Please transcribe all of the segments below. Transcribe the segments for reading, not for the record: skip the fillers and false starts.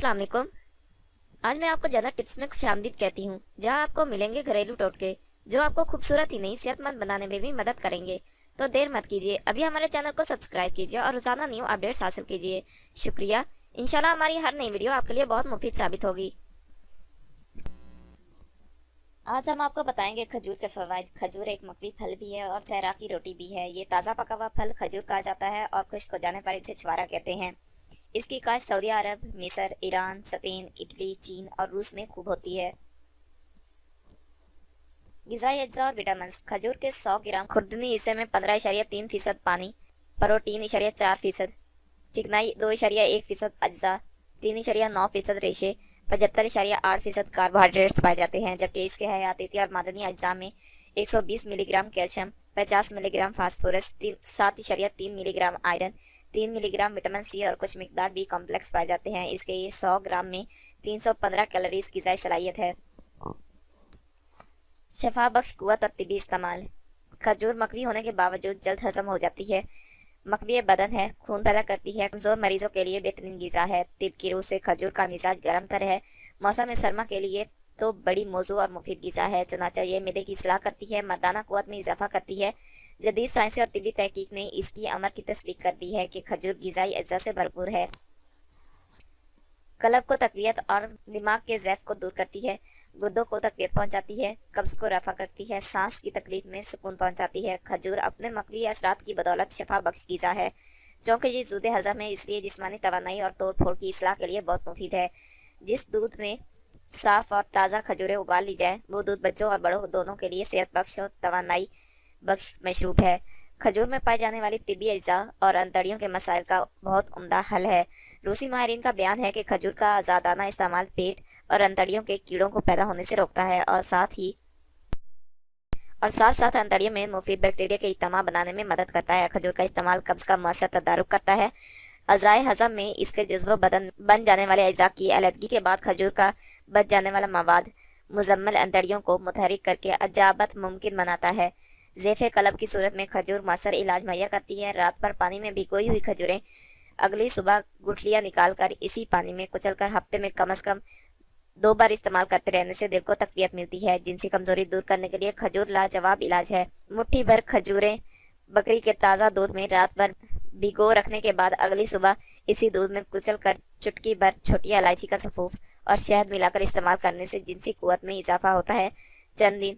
अस्सलाम वालेकुम। आज मैं आपको ज़्यादा टिप्स में खुशामदीद कहती हूँ, जहाँ आपको मिलेंगे घरेलू टोटके जो आपको खूबसूरत ही नहीं सेहतमंद बनाने में भी मदद करेंगे। तो देर मत कीजिए, अभी हमारे चैनल को सब्सक्राइब कीजिए और रोजाना न्यू अपडेट्स हासिल कीजिए। शुक्रिया। इंशाल्लाह हमारी हर नई वीडियो आपके लिए बहुत मुफीद साबित होगी। आज हम आपको बताएंगे खजूर के फवाइद। खजूर एक मकवी फल भी है और सहरा की रोटी भी है। ये ताज़ा पका हुआ फल खजूर कहा जाता है और खुश्क हो जाने पर इसे छुआरा कहते हैं। इसकी काश्त सऊदी अरब, मिस्र, ईरान, स्पेन, इटली, चीन और रूस में खूब होती है। ग़िज़ाई अज्जा और विटामिन। खजूर के 100 ग्राम खुर्दनी हिस्से में 15.3% पानी, प्रोटीन 4%, चिकनाई 2.1% अज्जा, 3.9% रेशे, 75.8% कार्बोहाइड्रेट्स पाए जाते हैं, जबकि इसके हयातीती और मादनी अज्जा में 120 milligram calcium, 50 milligram phosphorus, 7.3 milligram iron, 3 milligram vitamin C और कुछ मिकदार बी कॉम्प्लेक्स पाए जाते हैं। इसके ये 100 ग्राम में 315 कैलोरीज ग़िज़ाई सलाहियत है। शफा बख्श कुव्वत और तिबी इस्तेमाल। खजूर मकवी होने के बावजूद जल्द हजम हो जाती है, मकवी बदन है, खून पैदा करती है, कमज़ोर मरीजों के लिए बेहतरीन ग़िज़ा है। तिब की रूह से खजूर का मिजाज गर्म तर है, मौसम सरमा के लिए तो बड़ी मौजू और मुफीद ग़िज़ा है। चुनाचा ये मिले की इस्लाह करती है, मर्दाना क़ुव्वत में इजाफा करती है। जदीद साइंसी और तिबी तहकीक ने इसकी अमर की तस्दीक कर दी है कि खजूर ग़िज़ाई अज्जा से भरपूर है। कलब को तक़वियत और दिमाग के ज़ैफ़ को दूर करती है, गुर्दों को तक़वियत पहुँचाती है, कब्ज़ को रफ़ा करती है, सांस की तकलीफ में सुकून पहुँचाती है। खजूर अपने मकवी असरात की बदौलत शफा बख्श ग़िज़ा है, चूँकि ये ज़ूदे हज़म है, इसलिए जिस्मानी तवानाई और तोड़ फोड़ की इस्लाह के लिए बहुत मुफीद है। जिस दूध में साफ़ और ताज़ा खजूरें उबाल ली जाए, वो दूध बच्चों और बड़ों दोनों के लिए सेहत बख्श और तवानाई बख्श मशरूब है। खजूर में पाई जाने वाली तिबी अज्जा और अंतड़ियों के मसाइल का बहुत उम्दा हल है। रूसी माहिरीन का बयान है कि खजूर का आज़ादाना इस्तेमाल पेट और अंतड़ियों के कीड़ों को पैदा होने से रोकता है और साथ साथ अंतड़ियों में मुफीद बैक्टीरिया के इज्तिमा बनाने में मदद करता है। खजूर का इस्तेमाल कब्ज़ का मौसर तदारुक करता है। अज़ाए हज़म में इसके जज्व बदन बन जाने वाले अज्जा की अलहदगी के बाद खजूर का बच जाने वाला मवाद मुजम्मल अंतड़ियों को मुतहरिक करके अजाबत मुमकिन बनाता है। ज़ेफ़े कलब की सूरत में खजूर मौसर इलाज मुहैया करती है। रात भर पानी में भिगोई हुई खजूरें अगली सुबह गुठलियाँ निकाल कर इसी पानी में कुचलकर हफ्ते में कम से कम 2 बार इस्तेमाल करते रहने से दिल को तक़वियत मिलती है। जिनसी कमजोरी दूर करने के लिए खजूर लाजवाब इलाज है। मुट्ठी भर खजूरें बकरी के ताज़ा दूध में रात भर भिगो रखने के बाद अगली सुबह इसी दूध में कुचल कर चुटकी भर छोटी इलायची का सफ़ूफ और शहद मिलाकर इस्तेमाल करने से जिनसी कुव्वत में इजाफा होता है। चंद दिन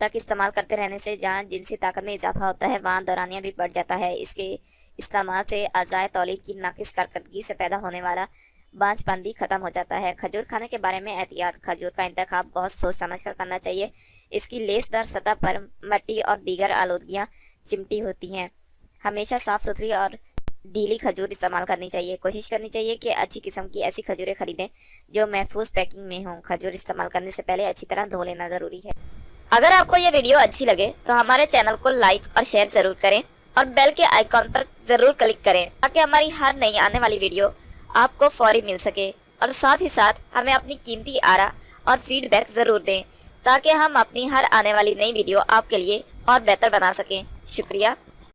तक इस्तेमाल करते रहने से जहाँ जिनसी ताकत में इजाफा होता है, वहाँ दौरानिया भी बढ़ जाता है। इसके इस्तेमाल से अज़ाए तौलीद की नाकिस कारकर्दगी से पैदा होने वाला बांझपन भी ख़त्म हो जाता है। खजूर खाने के बारे में एहतियात। खजूर का इंतखाब बहुत सोच समझ कर करना चाहिए। इसकी लेसदार सतह पर मट्टी और दीगर आलूदगियाँ चिमटी होती हैं। हमेशा साफ़ सुथरी और ढीली खजूर इस्तेमाल करनी चाहिए। कोशिश करनी चाहिए कि अच्छी किस्म की ऐसी खजूरें खरीदें जो महफूज पैकिंग में हों। खजूर इस्तेमाल करने से पहले अच्छी तरह धो लेना ज़रूरी है। अगर आपको ये वीडियो अच्छी लगे तो हमारे चैनल को लाइक और शेयर ज़रूर करें और बेल के आइकॉन पर ज़रूर क्लिक करें ताकि हमारी हर नई आने वाली वीडियो आपको फौरी मिल सके। और साथ ही साथ हमें अपनी कीमती आरा और फीडबैक ज़रूर दें ताकि हम अपनी हर आने वाली नई वीडियो आपके लिए और बेहतर बना सकें। शुक्रिया।